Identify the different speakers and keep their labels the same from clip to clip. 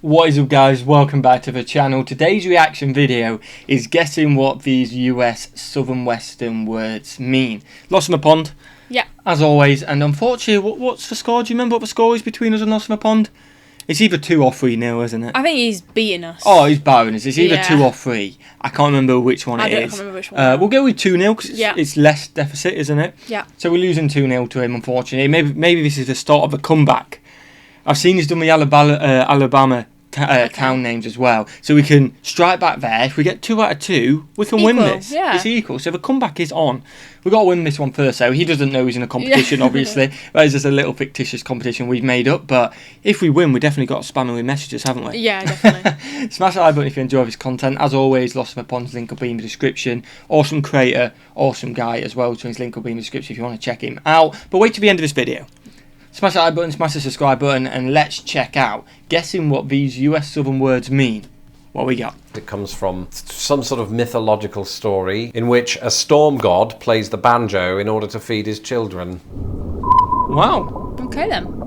Speaker 1: What is up, guys? Welcome back to the channel. Today's reaction video is guessing what these US Southern Western words mean. Lost in the Pond.
Speaker 2: Yeah.
Speaker 1: As always, and unfortunately, what's the score? Do you remember what the score is between us and Lost in the Pond? It's either 2 or 3-0, isn't it?
Speaker 2: I think he's beating us.
Speaker 1: Oh, he's barring us. It's either 2 or 3. I can't remember which one it is.
Speaker 2: I can't remember which one.
Speaker 1: We'll go with 2-0 because it's less deficit, isn't it?
Speaker 2: Yeah.
Speaker 1: So we're losing 2-0 to him, unfortunately. Maybe this is the start of a comeback. I've seen he's done the Alabama town names as well, so we can strike back there. If we get 2 out of 2, we can win this.
Speaker 2: Yeah.
Speaker 1: It's equal, so the comeback is on. We've got to win this one first, so he doesn't know he's in a competition, obviously. That is just a little fictitious competition we've made up, but if we win, we definitely got to spam him with messages, haven't we?
Speaker 2: Yeah, definitely.
Speaker 1: Smash that like button if you enjoy this content. As always, Lost in the Pond's link will be in the description. Awesome creator, awesome guy as well, so his link will be in the description if you want to check him out. But wait till the end of this video. Smash that like button, smash the subscribe button, and let's check out guessing what these US Southern words mean. What we got?
Speaker 3: It comes from some sort of mythological story in which a storm god plays the banjo in order to feed his children.
Speaker 1: Wow.
Speaker 2: Okay then.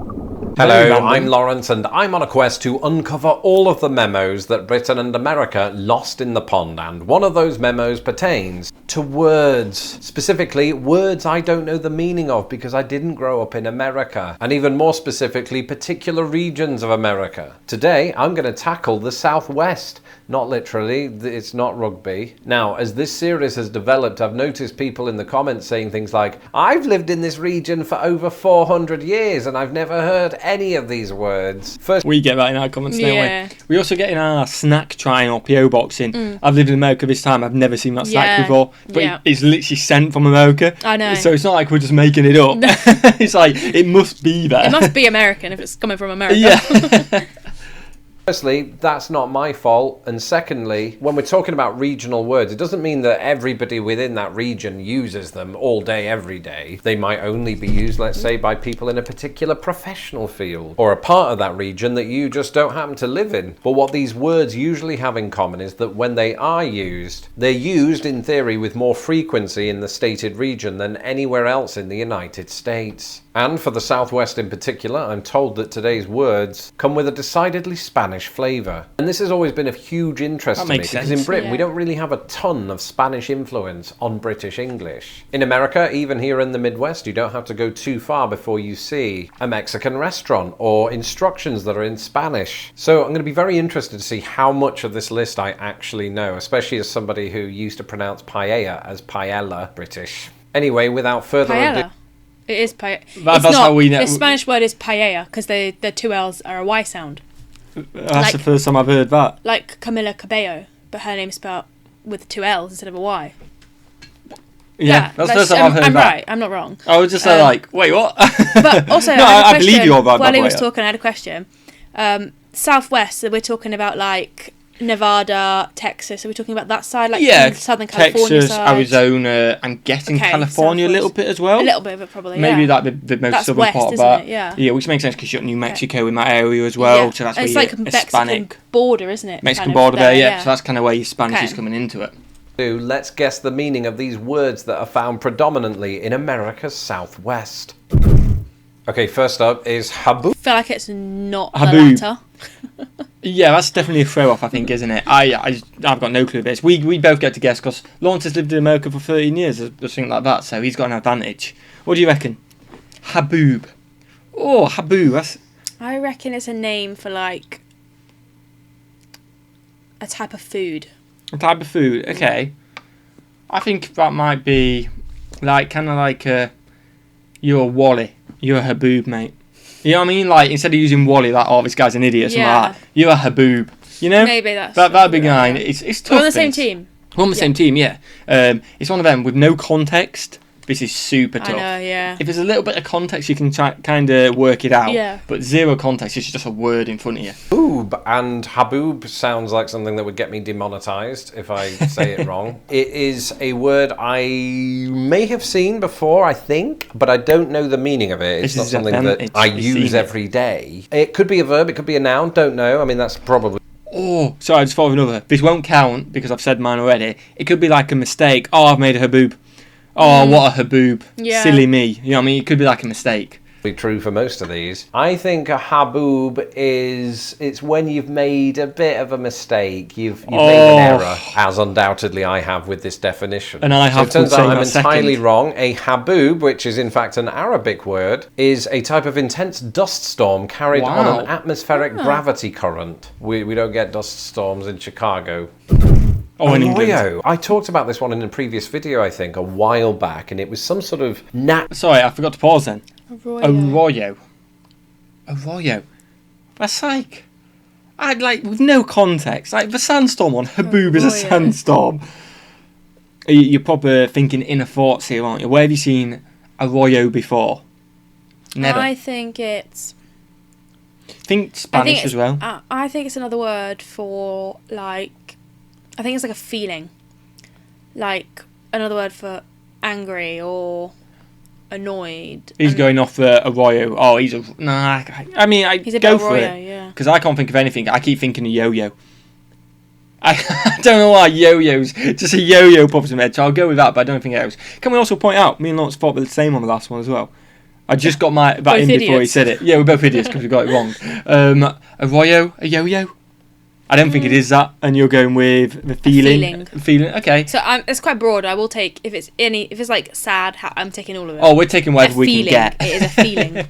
Speaker 3: Hello, I'm Lawrence, and I'm on a quest to uncover all of the memos that Britain and America lost in the pond, and one of those memos pertains to words. Specifically, words I don't know the meaning of because I didn't grow up in America, and even more specifically, particular regions of America. Today, I'm going to tackle the Southwest. Not literally, it's not rugby. Now, as this series has developed, I've noticed people in the comments saying things like, I've lived in this region for over 400 years and I've never heard any of these words. First,
Speaker 1: we get that in our comments, don't we? We also get in our snack trying or P.O Box in. I've lived in America this time, I've never seen that snack before, but it's literally sent from America.
Speaker 2: I know.
Speaker 1: So it's not like we're just making it up. It's like, it must be there.
Speaker 2: It must be American if it's coming from America.
Speaker 1: Yeah.
Speaker 3: Firstly, that's not my fault, and secondly, when we're talking about regional words, it doesn't mean that everybody within that region uses them all day, every day. They might only be used, let's say, by people in a particular professional field, or a part of that region that you just don't happen to live in. But what these words usually have in common is that when they are used, they're used in theory with more frequency in the stated region than anywhere else in the United States. And for the Southwest in particular, I'm told that today's words come with a decidedly Spanish flavour. And this has always been of huge interest to me because in Britain we don't really have a ton of Spanish influence on British English. In America, even here in the Midwest, you don't have to go too far before you see a Mexican restaurant or instructions that are in Spanish. So I'm going to be very interested to see how much of this list I actually know, especially as somebody who used to pronounce paella as paella British. Anyway, without further ado...
Speaker 2: It is paella.
Speaker 1: That's how we know.
Speaker 2: The Spanish word is paella because the 2 L's are a Y sound.
Speaker 1: That's the first time I've heard that.
Speaker 2: Like Camila Cabello, but her name's spelled with 2 L's instead of a Y.
Speaker 1: Yeah, that's the first time I've heard that.
Speaker 2: I'm right, I'm not wrong.
Speaker 1: I was just like, wait, what?
Speaker 2: But also,
Speaker 1: no, I believe you're right.
Speaker 2: While he was talking, I had a question. Southwest, so we're talking about like Nevada, Texas. Are we talking about that side, like Southern California
Speaker 1: Texas,
Speaker 2: side?
Speaker 1: Arizona, I'm guessing California
Speaker 2: Southwest.
Speaker 1: A little bit as well.
Speaker 2: A little bit of it, probably.
Speaker 1: Maybe like the most southern
Speaker 2: west,
Speaker 1: part of
Speaker 2: isn't
Speaker 1: that.
Speaker 2: it?
Speaker 1: Yeah, which makes sense because you've got New Mexico in that area as well. So that's where
Speaker 2: it's like a Mexican border, isn't it?
Speaker 1: Mexican border there, yeah. So that's kind of where your Spanish is coming into it.
Speaker 3: Let's guess the meaning of these words that are found predominantly in America's Southwest. Okay, first up is haboob.
Speaker 2: I feel like it's not
Speaker 1: haboob.
Speaker 2: The latter.
Speaker 1: Yeah, that's definitely a throw off, I think, isn't it? I've got no clue of this. We both get to guess because Lawrence has lived in America for 13 years or something like that, so he's got an advantage. What do you reckon? Haboob. Oh, haboob. That's...
Speaker 2: I reckon it's a name for like a type of food.
Speaker 1: A type of food, okay. I think that might be like kind of like you're a Wally. You're a haboob, mate. You know what I mean? Like, instead of using Wally, like, oh, this guy's an idiot, something like that. You're a haboob. You know?
Speaker 2: Maybe
Speaker 1: that'd be fine. It's tough.
Speaker 2: We're on the same team.
Speaker 1: We're on the same team, yeah. It's one of them with no context. This is super tough.
Speaker 2: I know, yeah.
Speaker 1: If there's a little bit of context, you can try kind of work it out.
Speaker 2: Yeah.
Speaker 1: But zero context, it's just a word in front of you.
Speaker 3: Haboob, and haboob sounds like something that would get me demonetized if I say it wrong. It is a word I may have seen before, I think, but I don't know the meaning of it. It's not something that I use every day. It could be a verb, it could be a noun, don't know. I mean, that's probably...
Speaker 1: Oh, sorry, I just thought of another. This won't count because I've said mine already. It could be like a mistake. Oh, I've made a haboob. Oh, what a haboob. Yeah. Silly me. You know what I mean? It could be like a mistake.
Speaker 3: True for most of these. I think a haboob it's when you've made a bit of a mistake. You've made an error, as undoubtedly I have with this definition.
Speaker 1: And I have
Speaker 3: so it turns out I'm entirely
Speaker 1: second.
Speaker 3: wrong. A haboob, which is in fact an Arabic word, is a type of intense dust storm carried on an atmospheric gravity current. We don't get dust storms in Chicago.
Speaker 1: In England.
Speaker 3: I talked about this one in a previous video, I think, a while back, and it was some sort of
Speaker 1: Sorry, I forgot to pause then.
Speaker 2: Arroyo.
Speaker 1: Arroyo. That's like, with no context. Like, the sandstorm one, haboob is a sandstorm. You're probably thinking inner thoughts here, aren't you? Where have you seen arroyo before? Never.
Speaker 2: I think it's...
Speaker 1: Think Spanish as well.
Speaker 2: I think it's another word for, like... I think it's like a feeling. Like, another word for angry or... annoyed.
Speaker 1: He's going off the arroyo. Oh, he's a... Nah, I mean,
Speaker 2: he's a
Speaker 1: go for
Speaker 2: arroyo,
Speaker 1: it.
Speaker 2: yeah.
Speaker 1: Because I can't think of anything. I keep thinking of yo-yo. I don't know why yo-yos. Just a yo-yo pops in my head, so I'll go with that, but I don't think else. Can we also point out, me and Lawrence thought the same on the last one as well. I just got that in
Speaker 2: idiots.
Speaker 1: before he said it. Yeah, we're both idiots because we got it wrong. Arroyo, a yo-yo? I don't think it is that, and you're going with the feeling. Feeling, okay.
Speaker 2: So it's quite broad. I will take if it's like sad. I'm taking all of it.
Speaker 1: Oh, we're taking whatever we can get.
Speaker 2: It is a feeling.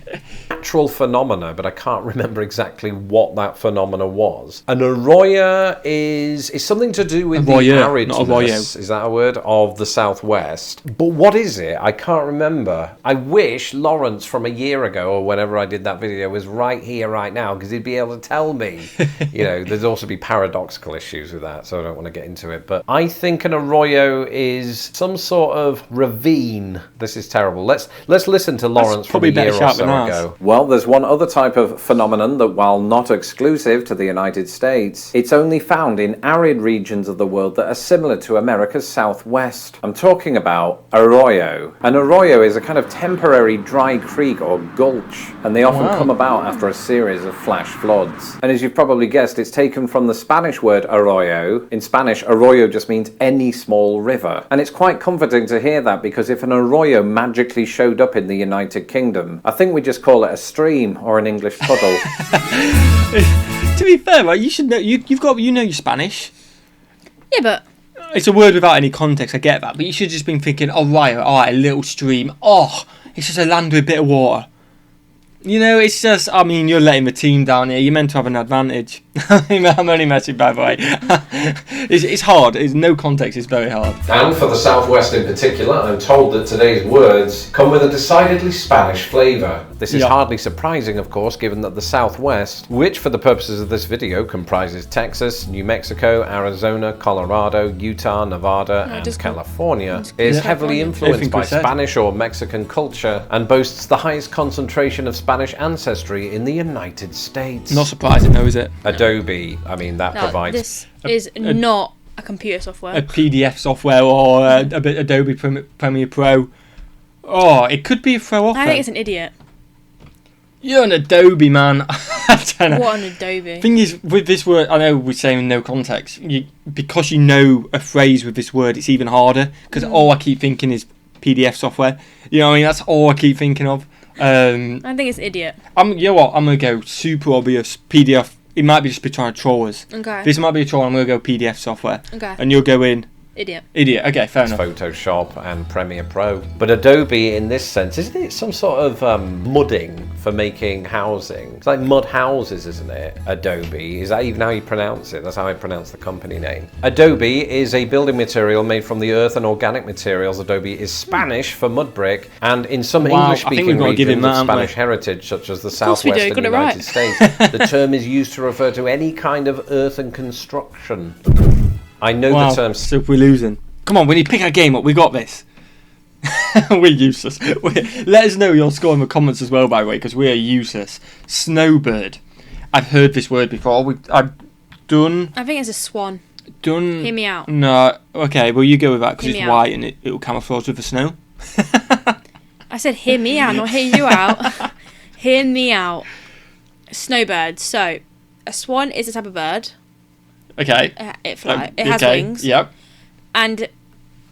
Speaker 3: Natural phenomena, but I can't remember exactly what that phenomena was. An arroyo is something to do with the aridness. Is that a word? Of the southwest. But what is it? I can't remember. I wish Lawrence from a year ago or whenever I did that video was right here, right now, because he'd be able to tell me. There's also be paradoxical issues with that, so I don't want to get into it. But I think an arroyo is some sort of ravine. This is terrible. Let's listen to Lawrence from a year or so ago. Well, there's one other type of phenomenon that, while not exclusive to the United States, it's only found in arid regions of the world that are similar to America's southwest. I'm talking about arroyo. An arroyo is a kind of temporary dry creek or gulch, and they often come about after a series of flash floods. And as you've probably guessed, it's taken from the Spanish word arroyo. In Spanish, arroyo just means any small river. And it's quite comforting to hear that, because if an arroyo magically showed up in the United Kingdom, I think we just call it a stream or an English puddle.
Speaker 1: To be fair, right, you should know. You know your Spanish.
Speaker 2: Yeah, but
Speaker 1: it's a word without any context. I get that, but you should have just been thinking, a little stream. Oh, it's just a land with a bit of water. It's just, you're letting the team down here. You're meant to have an advantage. I'm only messing, by the way. It's hard. No context. It's very hard.
Speaker 3: And for the Southwest in particular, I'm told that today's words come with a decidedly Spanish flavour. This is hardly surprising, of course, given that the Southwest, which for the purposes of this video comprises Texas, New Mexico, Arizona, Colorado, Utah, Nevada, and California, is heavily influenced by Spanish or Mexican culture and boasts the highest concentration of Spanish ancestry in the United States.
Speaker 1: Not surprising, though, is it?
Speaker 3: Adobe, provides...
Speaker 2: This is not a computer software.
Speaker 1: A PDF software or a bit Adobe Premiere Pro. Oh, it could be a throw off.
Speaker 2: I think it's an idiot.
Speaker 1: You're an Adobe, man. I don't know.
Speaker 2: What an Adobe.
Speaker 1: Thing is, with this word, I know we're saying no context. Because you know a phrase with this word, it's even harder. Because all I keep thinking is PDF software. You know what I mean? That's all I keep thinking of.
Speaker 2: I think it's idiot.
Speaker 1: You know what? I'm going to go super obvious. PDF. It might be just be trying to troll us.
Speaker 2: Okay.
Speaker 1: This might be a troll. I'm going to go PDF software.
Speaker 2: Okay.
Speaker 1: And you'll go in...
Speaker 2: Idiot.
Speaker 1: Okay, fair enough.
Speaker 3: Photoshop and Premiere Pro. But Adobe, in this sense, isn't it some sort of mudding for making housing? It's like mud houses, isn't it? Adobe. Is that even how you pronounce it? That's how I pronounce the company name. Adobe is a building material made from the earth and organic materials. Adobe is Spanish for mud brick, and in some English-speaking regions of Spanish heritage, such as the Southwest and United States, the term is used to refer to any kind of earth and construction. I know the term...
Speaker 1: So we're losing. Come on, when you pick our game up, we got this. We're useless. Let us know your score in the comments as well, by the way, because we are useless. Snowbird. I've heard this word before. I've done...
Speaker 2: I think it's a swan.
Speaker 1: Done...
Speaker 2: Hear me out.
Speaker 1: No. Okay, well, you go with that, because it's white and it'll camouflage with the snow.
Speaker 2: I said hear me out, not hear you out. Hear me out. Snowbird. So, a swan is a type of bird.
Speaker 1: Okay.
Speaker 2: It flies. It has wings.
Speaker 1: Yep.
Speaker 2: And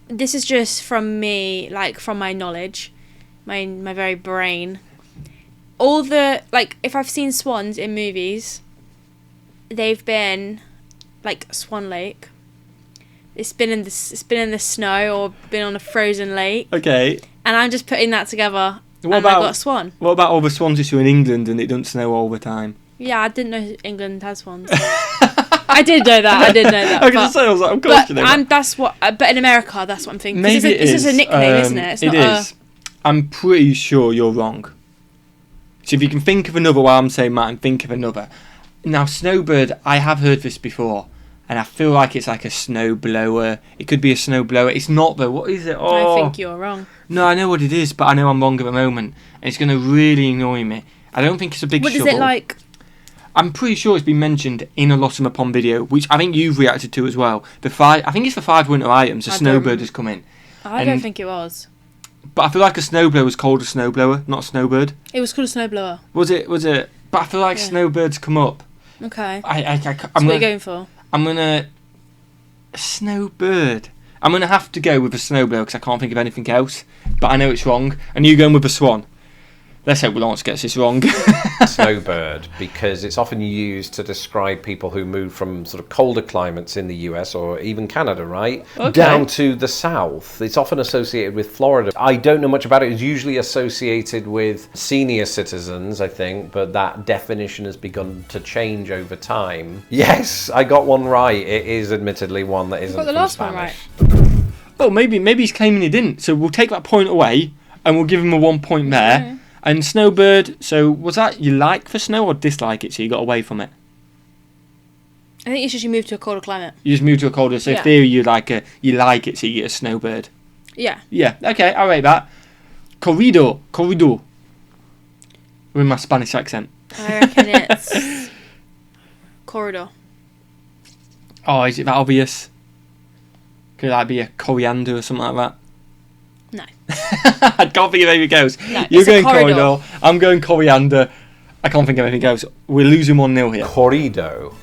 Speaker 2: this is just from me, like from my knowledge, my very brain. all the, like, if I've seen swans in movies, they've been, like, Swan Lake. It's been in the snow or been on a frozen lake.
Speaker 1: Okay.
Speaker 2: And I'm just putting that together.
Speaker 1: What
Speaker 2: and I got a swan.
Speaker 1: What about all the swans which are in England and it doesn't snow all the time?
Speaker 2: Yeah, I didn't know England has swans. I did know that.
Speaker 1: I was like, of course you know that.
Speaker 2: That's what. But in America, that's what I'm thinking.
Speaker 1: Maybe
Speaker 2: it's just a nickname, isn't it?
Speaker 1: It is. I'm pretty sure you're wrong. So if you can think of another while I'm saying Matt, and think of another. Now, snowbird, I have heard this before, and I feel like it's like a snow blower. It could be a snow blower. It's not though. What is it? Oh,
Speaker 2: I think you're wrong.
Speaker 1: No, I know what it is, but I know I'm wrong at the moment, and it's going to really annoy me. I don't think it's a big shovel.
Speaker 2: What is it like?
Speaker 1: I'm pretty sure it's been mentioned in a Lost in the Pond video, which I think you've reacted to as well. I think it's the 5 winter items. A snowbird has come in.
Speaker 2: I don't think it was.
Speaker 1: But I feel like a snowblower was called a snowblower, not a snowbird.
Speaker 2: It was called a snowblower.
Speaker 1: Was it? But I feel like snowbirds come up.
Speaker 2: Okay.
Speaker 1: What are
Speaker 2: you going for?
Speaker 1: A snowbird. I'm going to have to go with a snowblower because I can't think of anything else. But I know it's wrong. And you going with a swan. Let's hope Lawrence gets this wrong.
Speaker 3: Snowbird, because it's often used to describe people who move from sort of colder climates in the US or even Canada, right?
Speaker 1: Okay.
Speaker 3: Down to the south. It's often associated with Florida. I don't know much about it. It's usually associated with senior citizens, I think, but that definition has begun to change over time. Yes, I got one right. It is admittedly one that isn't
Speaker 2: got the
Speaker 3: from
Speaker 2: last
Speaker 3: Spanish.
Speaker 2: one right.
Speaker 1: Oh, maybe he's claiming he didn't. So we'll take that point away and we'll give him a 1 point there.
Speaker 2: Okay.
Speaker 1: And snowbird, so was that you like for snow or dislike it, so you got away from it?
Speaker 2: I think it's just you move to a colder climate.
Speaker 1: You just moved to a colder, so in theory you like it, so you get a snowbird.
Speaker 2: Yeah.
Speaker 1: Yeah, okay, I'll rate that. Corrido. With my Spanish accent.
Speaker 2: I reckon it's corridor.
Speaker 1: Oh, is it that obvious? Could that be a coriander or something like that?
Speaker 2: No.
Speaker 1: I can't think of anything else.
Speaker 2: No,
Speaker 1: You're going
Speaker 2: corridor.
Speaker 1: I'm going coriander. I can't think of anything else. We're losing 1-0 here.
Speaker 3: Corrido.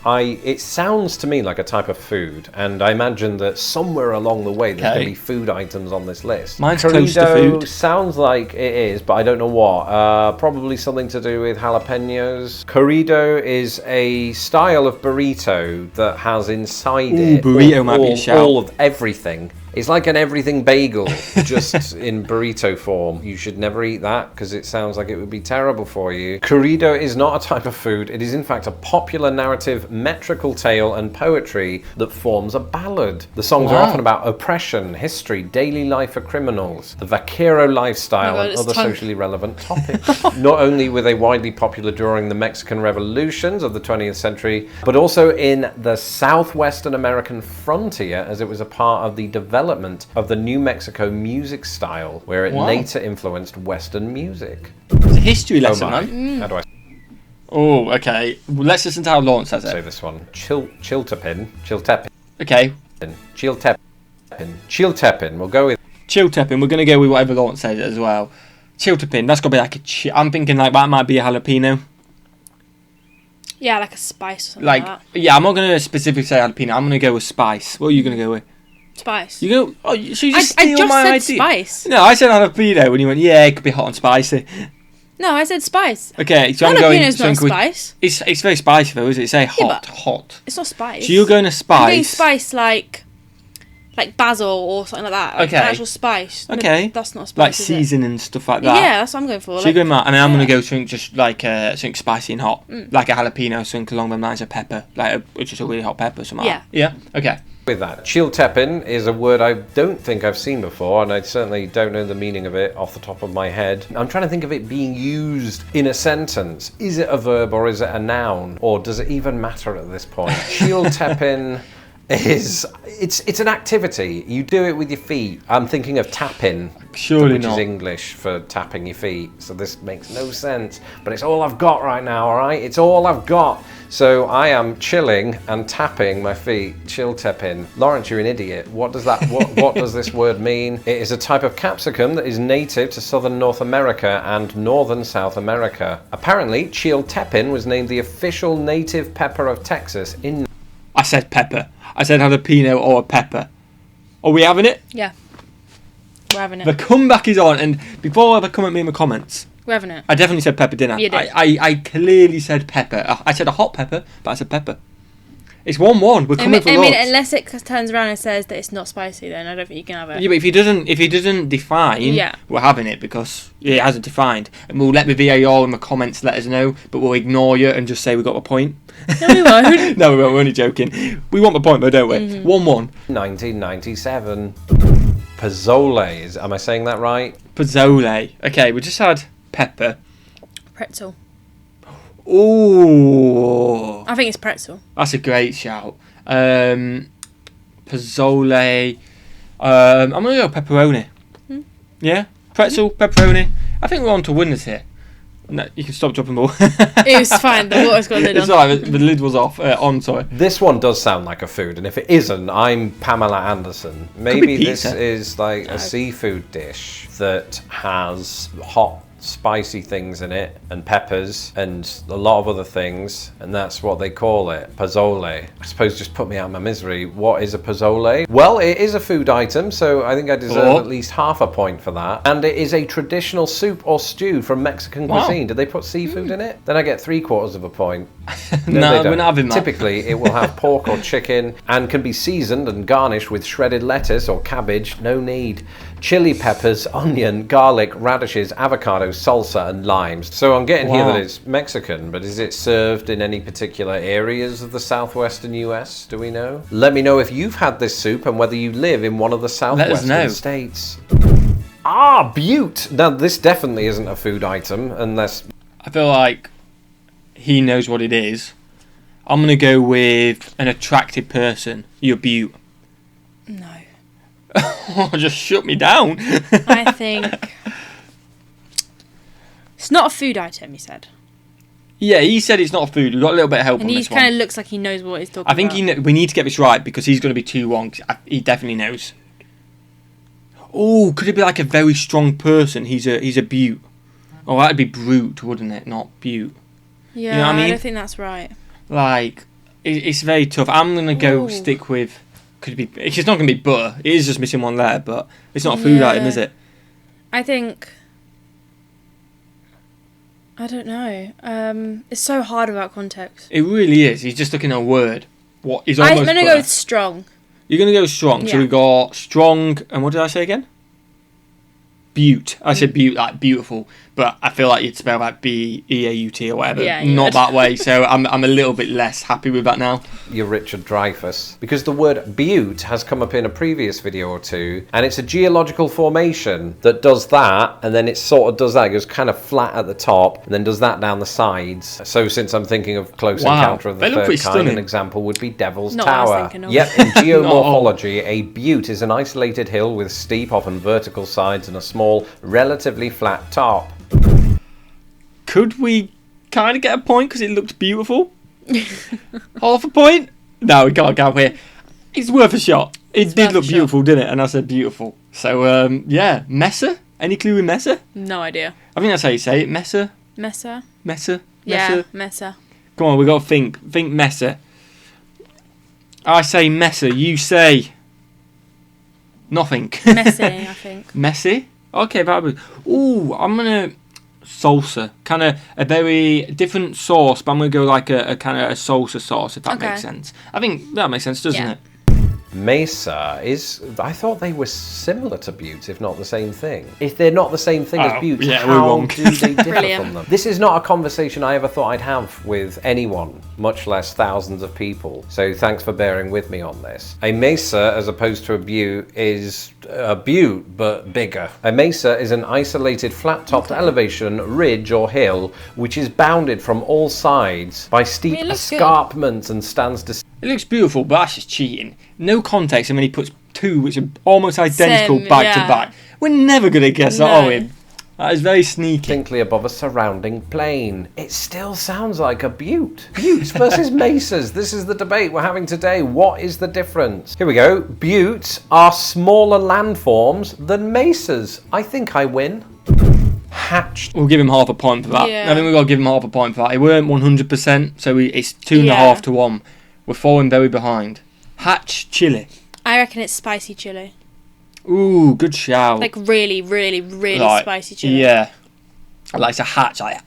Speaker 3: It sounds to me like a type of food, and I imagine that somewhere along the way there's going to be food items on this list.
Speaker 1: Mine's
Speaker 3: Corrido
Speaker 1: close to food.
Speaker 3: Sounds like it is, but I don't know what. Probably something to do with jalapenos. Corrido is a style of burrito that has inside it
Speaker 1: burrito might be a shout.
Speaker 3: all of everything. It's like an everything bagel, just in burrito form. You should never eat that because it sounds like it would be terrible for you. Corrido is not a type of food. It is in fact a popular narrative, metrical tale and poetry that forms a ballad. The songs are often about oppression, history, daily life for criminals, the vaquero lifestyle and other socially relevant topics. Not only were they widely popular during the Mexican revolutions of the 20th century, but also in the Southwestern American frontier as it was a part of the development of the New Mexico music style, where it later influenced Western music.
Speaker 1: It's a history lesson, man.
Speaker 3: How do I
Speaker 1: Oh, okay. Well, let's listen to how Lawrence says
Speaker 3: say
Speaker 1: it.
Speaker 3: this one? Chiltepin.
Speaker 1: Okay.
Speaker 3: Chiltepin. We'll go with
Speaker 1: Chiltepin. We're going to go with whatever Lawrence says as well. Chiltepin. That's got to be like I'm thinking like that might be a jalapeno.
Speaker 2: Yeah, like a spice or something like that.
Speaker 1: Yeah, I'm not going to specifically say jalapeno. I'm going to go with spice. What are you going to go with?
Speaker 2: Spice.
Speaker 1: You go. Oh, so you just steal
Speaker 2: I just
Speaker 1: my
Speaker 2: said
Speaker 1: idea.
Speaker 2: spice.
Speaker 1: No, I said jalapeno when you went. Yeah, it could be hot and spicy.
Speaker 2: No, I said spice.
Speaker 1: Okay, so I'm going.
Speaker 2: Jalapeno's not spice.
Speaker 1: It's very spicy though, is it? Say hot.
Speaker 2: It's not spice.
Speaker 1: So you're going to spice.
Speaker 2: I'm getting spice like basil or something like that. Like
Speaker 1: Okay.
Speaker 2: actual spice.
Speaker 1: Okay.
Speaker 2: That's not spice.
Speaker 1: Like
Speaker 2: is it?
Speaker 1: seasoning and stuff like that.
Speaker 2: Yeah, that's what I'm going for.
Speaker 1: So you're going that, and then I'm going to go something just like something spicy and hot, like a jalapeno, something along the lines of pepper, just a really hot pepper, something.
Speaker 2: Yeah.
Speaker 1: Like that. Yeah. Okay.
Speaker 3: with that. Chiltepin is a word I don't think I've seen before, and I certainly don't know the meaning of it off the top of my head. I'm trying to think of it being used in a sentence. Is it a verb or is it a noun? Or does it even matter at this point? Chiltepin it's an activity. You do it with your feet. I'm thinking of tapping,
Speaker 1: Surely
Speaker 3: which
Speaker 1: not.
Speaker 3: is English for tapping your feet. So this makes no sense, but it's all I've got right now, all right? It's all I've got. So I am chilling and tapping my feet. Chiltepin. Lawrence, you're an idiot. What does that? What does this word mean? It is a type of capsicum that is native to southern North America and northern South America. Apparently, chiltepin was named the official native pepper of Texas in.
Speaker 1: I said pepper. I said jalapeno or a pepper. Are we having it?
Speaker 2: Yeah. We're having it.
Speaker 1: The comeback is on, and before they come at me in the comments,
Speaker 2: We're having it.
Speaker 1: I definitely said pepper, didn't I?
Speaker 2: You did.
Speaker 1: I clearly said pepper. I said a hot pepper, but I said pepper. It's 1-1. We're coming for
Speaker 2: I
Speaker 1: lots.
Speaker 2: mean, unless it turns around and says that it's not spicy, then I don't think you can have it.
Speaker 1: Yeah, but if he doesn't define, we're having it because it hasn't defined. And we'll let the VAR in the comments let us know, but we'll ignore you and just say we got a point.
Speaker 2: No, we won't.
Speaker 1: No, we won't. We're only joking. We want the point though, don't we? 1-1.
Speaker 3: 1997. Pozole. Am I saying that right?
Speaker 1: Pozole. Okay, we just had pepper.
Speaker 2: Pretzel.
Speaker 1: Ooh.
Speaker 2: I think it's pretzel.
Speaker 1: That's a great shout. Pozole. I'm going to go pepperoni. Yeah? Pretzel, pepperoni. I think we're on to winners here. No, you can stop dropping more.
Speaker 2: It was fine. The water's got a lid on.
Speaker 1: It's alright, the lid was off. Sorry.
Speaker 3: This one does sound like a food, and if it isn't, I'm Pamela Anderson. Maybe this is like a seafood dish that has hot, spicy things in it, and peppers, and a lot of other things, and that's what they call it. Pozole. I suppose just put me out of my misery. What is a pozole? Well, it is a food item, so I think I deserve at least half a point for that. And it is a traditional soup or stew from Mexican cuisine. Did they put seafood in it? Then I get 3/4 of a point.
Speaker 1: No, we're not having that.
Speaker 3: Typically, it will have pork or chicken and can be seasoned and garnished with shredded lettuce or cabbage. No need. Chili peppers, onion, garlic, radishes, avocado, salsa, and limes. So I'm getting here that it's Mexican, but is it served in any particular areas of the southwestern US? Do we know? Let me know if you've had this soup and whether you live in one of the southwestern states. Butte. Now, this definitely isn't a food item unless...
Speaker 1: I feel like he knows what it is. I'm going to go with an attractive person. You're Butte.
Speaker 2: No.
Speaker 1: Just shut me down.
Speaker 2: I think it's not a food item. He said.
Speaker 1: Yeah, he said it's not a food. We've got a little bit of help on this one.
Speaker 2: And he kind of looks like he knows what he's talking about.
Speaker 1: I think we need to get this right because he's going to be 2-1. He definitely knows. Oh, could it be like a very strong person? He's a Butte. Oh, that'd be brute, wouldn't it? Not Butte.
Speaker 2: Yeah,
Speaker 1: you know what I mean?
Speaker 2: don't think that's right.
Speaker 1: Like, it's very tough. I'm going to go stick with... Could it be? It's not going to be butter. It is just missing one there, but it's not a food item, is it?
Speaker 2: I think... I don't know. It's so hard without context.
Speaker 1: It really is. He's just looking at a word. What is
Speaker 2: I'm
Speaker 1: almost
Speaker 2: going to go with strong.
Speaker 1: You're going to go strong.
Speaker 2: Yeah.
Speaker 1: So we got strong, and what did I say again? Butte. I said Butte, like beautiful, but I feel like you'd spell like B-E-A-U-T or whatever.
Speaker 2: Yeah,
Speaker 1: not that way, so I'm a little bit less happy with that now.
Speaker 3: You're Richard Dreyfuss. Because the word butte has come up in a previous video or two, and it's a geological formation that does that, and then it sort of does that. It goes kind of flat at the top, and then does that down the sides. So since I'm thinking of Close Encounter of the Third Kind, an example would be Devil's Tower. Yep, in geomorphology, a butte is an isolated hill with steep, often vertical sides and a small, relatively flat top.
Speaker 1: Could we kind of get a point because it looked beautiful? Half a point? No, we can't go here. It's worth a shot. It did look beautiful, didn't it? And I said beautiful. So, yeah. Messer? Any clue with Messer?
Speaker 2: No idea.
Speaker 1: I think that's how you say it. Messer?
Speaker 2: Messer?
Speaker 1: Messer?
Speaker 2: Yeah, Messer.
Speaker 1: Come on, we got to think. Think Messer. I say Messer. You say... nothing.
Speaker 2: Messy, I think.
Speaker 1: Messy? Okay, that would... Ooh, I'm going to... salsa. Kind of a very different sauce, but I'm going to go like a kind of a salsa sauce, if that makes sense. I think that makes sense, doesn't it?
Speaker 3: Mesa is... I thought they were similar to Butte, if not the same thing. If they're not the same thing as Butte, how do they differ from them? This is not a conversation I ever thought I'd have with anyone, much less thousands of people. So thanks for bearing with me on this. A mesa, as opposed to a butte, is a butte, but bigger. A mesa is an isolated flat-topped elevation, ridge or hill, which is bounded from all sides by steep escarpments and stands to...
Speaker 1: It looks beautiful, but that's just cheating. No context, and then he puts two which are almost identical back to back. We're never going to guess that, are we? That is very sneaky.
Speaker 3: Distinctly above a surrounding plain. It still sounds like a butte. Buttes versus mesas. This is the debate we're having today. What is the difference? Here we go. Buttes are smaller landforms than mesas. I think I win. Hatched.
Speaker 1: We'll give him half a point for that.
Speaker 2: Yeah.
Speaker 1: I think we've got to give him half a point for that. It weren't 100%, so it's 2.5 to 1. We're falling very behind. Hatch chili.
Speaker 2: I reckon it's spicy chili.
Speaker 1: Ooh, good shout.
Speaker 2: Like really, really, really spicy chili.
Speaker 1: Yeah. Like it's a hatch, like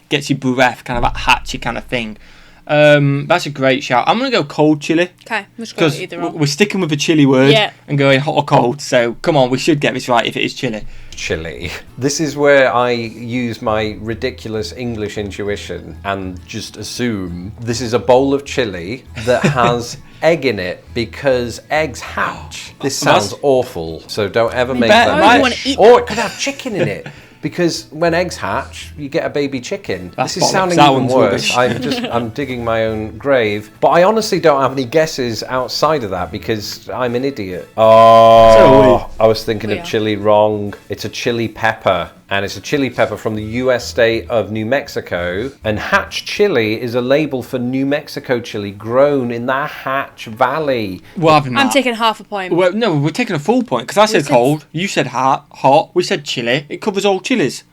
Speaker 1: gets your breath, kind of that hatchy kind of thing. That's a great shout. I'm gonna go cold chili.
Speaker 2: Okay, let's go
Speaker 1: Because
Speaker 2: either or.
Speaker 1: we're sticking with a chili word
Speaker 2: Yeah.
Speaker 1: and going hot or cold. So come on, we should get this right if it is chili.
Speaker 3: Chili. This is where I use my ridiculous English intuition and just assume this is a bowl of chili that has egg in it because eggs hatch. This sounds awful, so don't ever make
Speaker 1: bet-
Speaker 3: that.
Speaker 1: I
Speaker 2: wanna eat
Speaker 3: Or it could have chicken in it. Because when eggs hatch, you get a baby chicken.
Speaker 1: That's
Speaker 3: this is
Speaker 1: bollocks.
Speaker 3: sounding
Speaker 1: That
Speaker 3: even
Speaker 1: one's
Speaker 3: worse.
Speaker 1: rubbish.
Speaker 3: I'm digging my own grave. But I honestly don't have any guesses outside of that because I'm an idiot. Oh, I was thinking
Speaker 2: We
Speaker 3: of
Speaker 2: are.
Speaker 3: chili wrong. It's a chili pepper. And it's a chili pepper from the US state of New Mexico. And Hatch chili is a label for New Mexico chili grown in the Hatch Valley.
Speaker 1: We're having
Speaker 2: I'm
Speaker 1: that.
Speaker 2: taking half a point.
Speaker 1: Well, no, we're taking a full point because I said
Speaker 2: said-
Speaker 1: cold, you said hot, we said chili. It covers all chilies.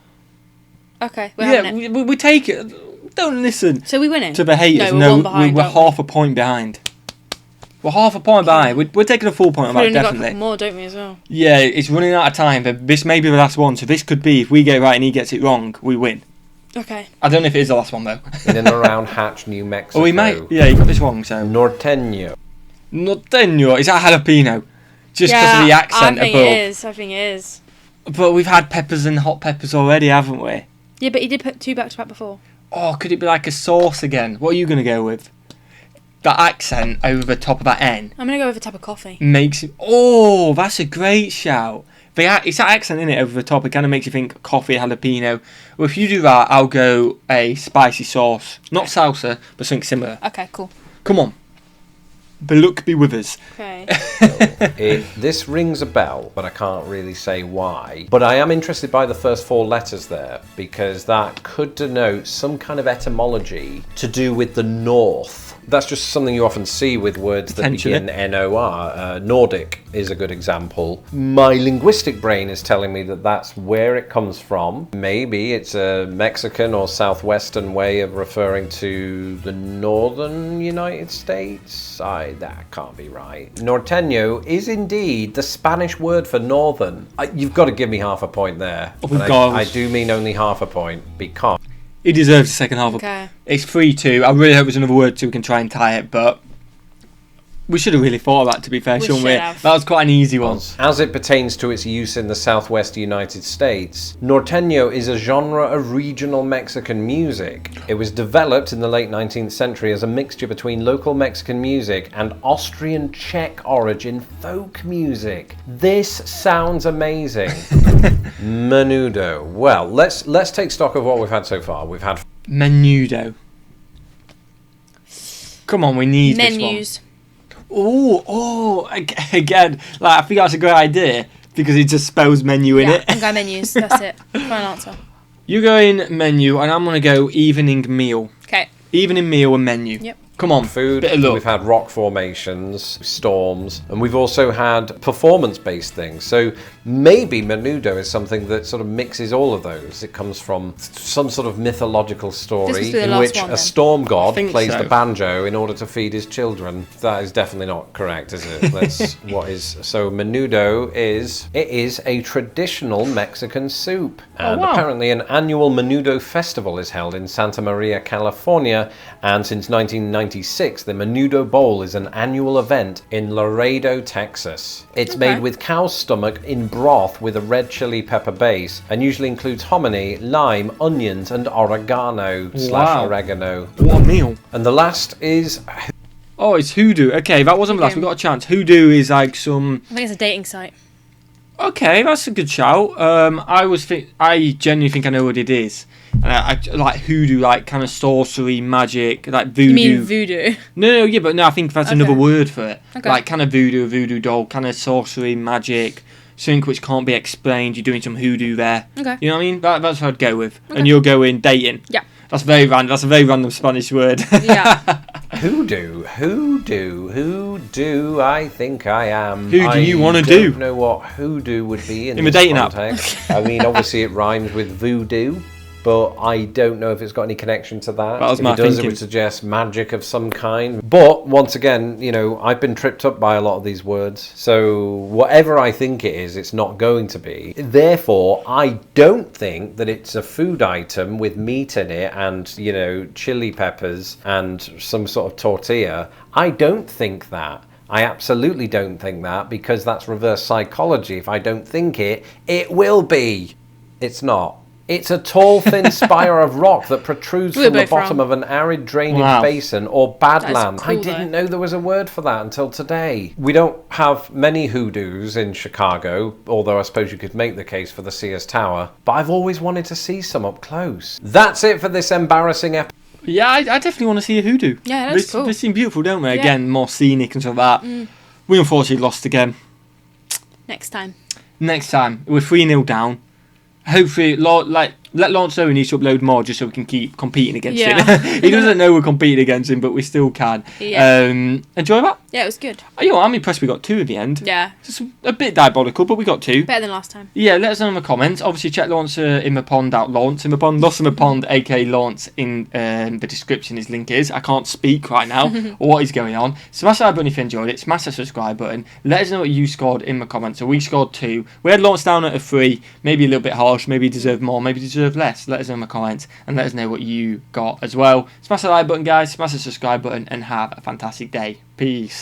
Speaker 2: Okay, we're
Speaker 1: Yeah,
Speaker 2: having it.
Speaker 1: we take it. Don't listen
Speaker 2: So we winning?
Speaker 1: to the haters.
Speaker 2: No, we're
Speaker 1: No,
Speaker 2: one behind,
Speaker 1: we're
Speaker 2: aren't
Speaker 1: half a point behind. We're half a point behind. We're taking a full point on
Speaker 2: We've
Speaker 1: that,
Speaker 2: only got a couple
Speaker 1: definitely.
Speaker 2: more, don't we, as well?
Speaker 1: Yeah, it's running out of time, but this may be the last one. So this could be, if we get it right and he gets it wrong, we win.
Speaker 2: Okay.
Speaker 1: I don't know if it is the last one, though.
Speaker 3: In and around Hatch, New Mexico.
Speaker 1: Oh, he might. Yeah, he got this wrong, so.
Speaker 3: Norteño.
Speaker 1: Norteño. Is that jalapeno? Just because
Speaker 2: Yeah,
Speaker 1: of the accent
Speaker 2: I think
Speaker 1: above.
Speaker 2: it is. I think it is.
Speaker 1: But we've had peppers and hot peppers already, haven't we?
Speaker 2: Yeah, but he did put 2 back to back before.
Speaker 1: Oh, could it be like a sauce again? What are you going to go with? That accent over the top of that N
Speaker 2: I'm going to go with a type of coffee.
Speaker 1: makes it... Oh, that's a great shout. It's that accent in it over the top. It kind of makes you think coffee, jalapeno. Well, if you do that, I'll go a spicy sauce. Not salsa, but something similar.
Speaker 2: Okay, cool.
Speaker 1: Come on. The luck be with us.
Speaker 2: Okay.
Speaker 3: This rings a bell, but I can't really say why. But I am interested by the first 4 letters there, because that could denote some kind of etymology to do with the north. That's just something you often see with words that
Speaker 1: Potentially.
Speaker 3: begin N-O-R. Nordic is a good example. My linguistic brain is telling me that that's where it comes from. Maybe it's a Mexican or Southwestern way of referring to the northern United States. That can't be right. Norteño is indeed the Spanish word for northern. You've got to give me half a point there.
Speaker 1: Oh,
Speaker 3: And
Speaker 1: God.
Speaker 3: I do mean only half a point because
Speaker 1: He deserves the second half.
Speaker 2: Okay.
Speaker 1: It's 3-2. I really hope there's another word so we can try and tie it, but we should have really thought of that, to be fair,
Speaker 2: We
Speaker 1: shouldn't we?
Speaker 2: should have.
Speaker 1: That was quite an easy one.
Speaker 3: as it pertains to its use in the southwest United States, norteño is a genre of regional Mexican music. It was developed in the late 19th century as a mixture between local Mexican music and Austrian Czech origin folk music. This sounds amazing. Menudo. Well, let's take stock of what we've had so far. We've had
Speaker 1: Menudo. Come on, we need
Speaker 2: Menus.
Speaker 1: this one. Again, like I think that's a great idea because it just spells menu in
Speaker 2: Yeah,
Speaker 1: it.
Speaker 2: I'm going menus. That's it. Final answer.
Speaker 1: You're going menu, and I'm gonna go evening meal.
Speaker 2: Okay.
Speaker 1: Evening meal and menu.
Speaker 2: Yep.
Speaker 1: Come on,
Speaker 3: food,
Speaker 1: bit of luck.
Speaker 3: we've had rock formations, storms, and we've also had performance-based things. So maybe menudo is something that sort of mixes all of those. It comes from some sort of mythological story
Speaker 2: must be the
Speaker 3: in
Speaker 2: last
Speaker 3: which
Speaker 2: one,
Speaker 3: a
Speaker 2: then.
Speaker 3: storm god
Speaker 1: think
Speaker 3: plays
Speaker 1: so.
Speaker 3: the banjo in order to feed his children. That is definitely not correct, is it? That's what is. So menudo is a traditional Mexican soup. And
Speaker 1: wow.
Speaker 3: apparently an annual menudo festival is held in Santa Maria, California, and since 1996 the Menudo Bowl is an annual event in Laredo, Texas. It's
Speaker 2: Okay.
Speaker 3: made with cow's stomach in broth with a red chili pepper base and usually includes hominy, lime, onions and oregano
Speaker 1: Wow.
Speaker 3: /oregano.
Speaker 1: What a meal.
Speaker 3: And the last is
Speaker 1: Oh, it's Hoodoo. Okay, that wasn't last. We got a chance. Hoodoo is like some.
Speaker 2: I think it's a dating site.
Speaker 1: Okay, that's a good shout. I genuinely think I know what it is. And I like hoodoo, like kind of sorcery, magic, like voodoo.
Speaker 2: You mean voodoo?
Speaker 1: No, yeah, but no, I think that's another
Speaker 2: Okay.
Speaker 1: word for it.
Speaker 2: Okay.
Speaker 1: Like kind of voodoo doll, kind of sorcery, magic, something which can't be explained. You're doing some hoodoo there.
Speaker 2: Okay.
Speaker 1: You know what I mean? That's what I'd go with.
Speaker 2: Okay.
Speaker 1: And you're going dating.
Speaker 2: Yeah.
Speaker 1: That's very random. That's a very random Spanish word.
Speaker 2: Yeah.
Speaker 3: Hoodoo. I think I am.
Speaker 1: Who do you wanna
Speaker 3: I
Speaker 1: do?
Speaker 3: don't know what hoodoo would be in
Speaker 1: In
Speaker 3: this
Speaker 1: the dating app.
Speaker 3: context. I mean, obviously it rhymes with voodoo. but I don't know if it's got any connection to that.
Speaker 1: That was
Speaker 3: If
Speaker 1: my
Speaker 3: it does,
Speaker 1: thinking.
Speaker 3: it would suggest magic of some kind. But once again, you know, I've been tripped up by a lot of these words. So whatever I think it is, it's not going to be. Therefore, I don't think that it's a food item with meat in it and, you know, chili peppers and some sort of tortilla. I don't think that. I absolutely don't think that, because that's reverse psychology. If I don't think it, it will be. It's not. It's a tall, thin spire of rock that protrudes from the bottom of an arid drainage basin or badland.
Speaker 2: Cool,
Speaker 3: I didn't know there was a word for that until today. We don't have many hoodoos in Chicago, although I suppose you could make the case for the Sears Tower, but I've always wanted to see some up close. That's it for this embarrassing episode.
Speaker 1: Yeah, I definitely want to see a hoodoo.
Speaker 2: Yeah, that's cool.
Speaker 1: They seem beautiful, don't they?
Speaker 2: Yeah.
Speaker 1: Again, more scenic and stuff like that. We unfortunately lost again.
Speaker 2: Next time.
Speaker 1: Next time, we're 3-0 down. Hopefully, let Lawrence know he needs to upload more just so we can keep competing against him. He doesn't know we're competing against him, but we still can.
Speaker 2: Yeah.
Speaker 1: Enjoy that?
Speaker 2: Yeah, it was good.
Speaker 1: Oh, you know, I'm impressed we got 2 at the end.
Speaker 2: Yeah.
Speaker 1: Just a bit diabolical, but we got 2.
Speaker 2: Better than last time.
Speaker 1: Yeah, let us know in the comments. Obviously, check Lawrence in the pond out. Lawrence in the pond. Lost in the pond, aka Lawrence, in the description. His link is. I can't speak right now or what is going on. Smash that like button if you enjoyed it. Smash the subscribe button. Let us know what you scored in the comments. So we scored 2. We had Lawrence down at a 3. Maybe a little bit harsh. Maybe he deserved more. Maybe he deserved less. Let us know in the comments and let us know what you got as well. Smash the like button, guys. Smash the subscribe button and have a fantastic day. Peace.